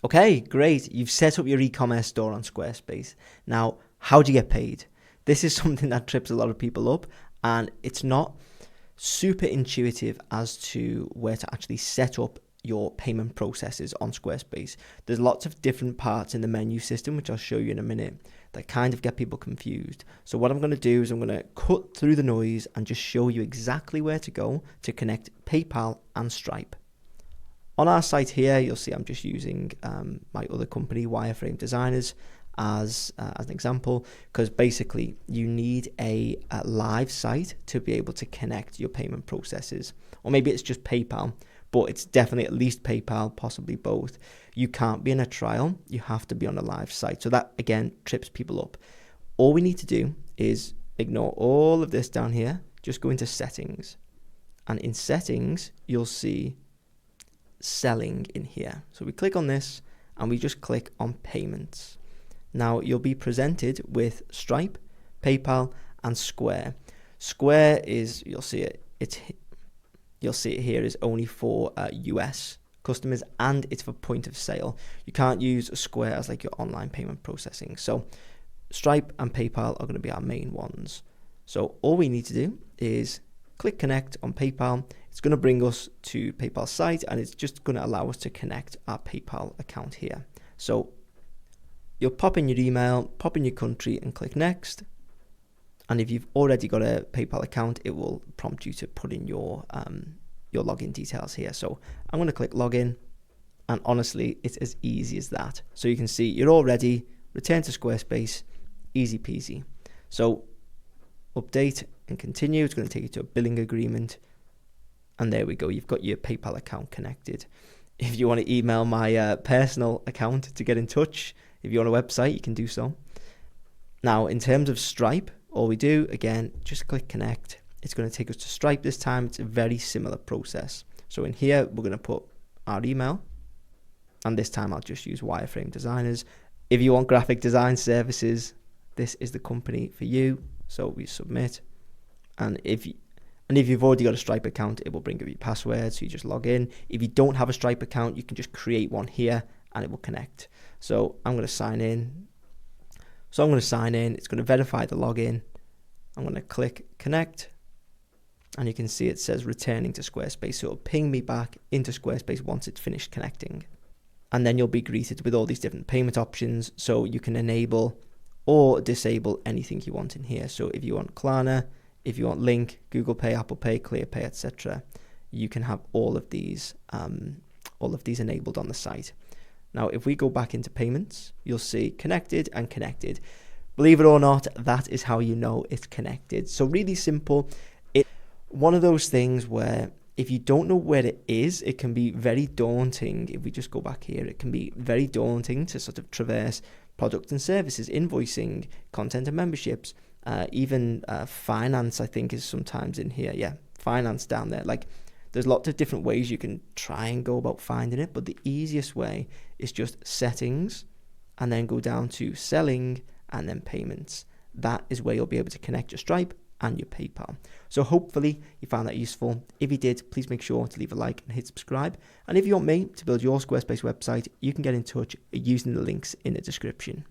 Okay, great. You've set up your e-commerce store on Squarespace. Now, how do you get paid? This is something that trips a lot of people up, and it's not super intuitive as to where to actually set up your payment processes on Squarespace. There's lots of different parts in the menu system, which I'll show you in a minute, that kind of get people confused. So what I'm going to do is I'm going to cut through the noise and just show you exactly where to go to connect PayPal and Stripe. On our site here, you'll see I'm just using my other company, Wireframe Designers, as an example, because basically you need a live site to be able to connect your payment processes. Or maybe it's just PayPal, but it's definitely at least PayPal, possibly both. You can't be in a trial, you have to be on a live site. So that, again, trips people up. All we need to do is ignore all of this down here, just go into settings. And in settings, you'll see selling in here. So we click on this and we just click on payments. Now you'll be presented with Stripe, PayPal, and Square. Square is, you'll see it here, is only for US customers, and it's for point of sale. You can't use Square as like your online payment processing. So Stripe and PayPal are going to be our main ones. So all we need to do is click connect on PayPal. It's going to bring us to PayPal's site, and it's just going to allow us to connect our PayPal account here. So you'll pop in your email, pop in your country, and click next. And if you've already got a PayPal account, it will prompt you to put in your login details here. So I'm going to click login, and honestly, it's as easy as that. So you can see you're all ready. Return to Squarespace, easy peasy. So update and continue. It's going to take you to a billing agreement, and there we go. You've got your PayPal account connected. If you want to email my personal account to get in touch, if you're on a website, you can do so. Now, in terms of Stripe, all we do, again, just click connect. It's going to take us to Stripe this time. It's a very similar process. So in here, we're going to put our email, and this time I'll just use Wireframe Designers. If you want graphic design services, this is the company for you. So we submit, and if you've already got a Stripe account, it will bring up your password, so you just log in. If you don't have a Stripe account, you can just create one here, and it will connect. So I'm going to sign in. It's going to verify the login. I'm going to click connect, and you can see it says returning to Squarespace. So it'll ping me back into Squarespace once it's finished connecting. And then you'll be greeted with all these different payment options, so you can enable or disable anything you want in here. So if you want Klarna, if you want Link, Google Pay, Apple Pay, ClearPay, etc., you can have all of these enabled on the site. Now, if we go back into payments, you'll see connected and connected. Believe it or not, that is how you know it's connected. So really simple. It's one of those things where if you don't know where it is, it can be very daunting. If we just go back here, it can be very daunting to sort of traverse products and services, invoicing, content and memberships, even finance, I think, is sometimes in here. Yeah, finance down there. Like, there's lots of different ways you can try and go about finding it, but the easiest way is just settings and then go down to selling and then payments. That is where you'll be able to connect your Stripe and your PayPal. So hopefully you found that useful. If you did, please make sure to leave a like and hit subscribe. And if you want me to build your Squarespace website, you can get in touch using the links in the description.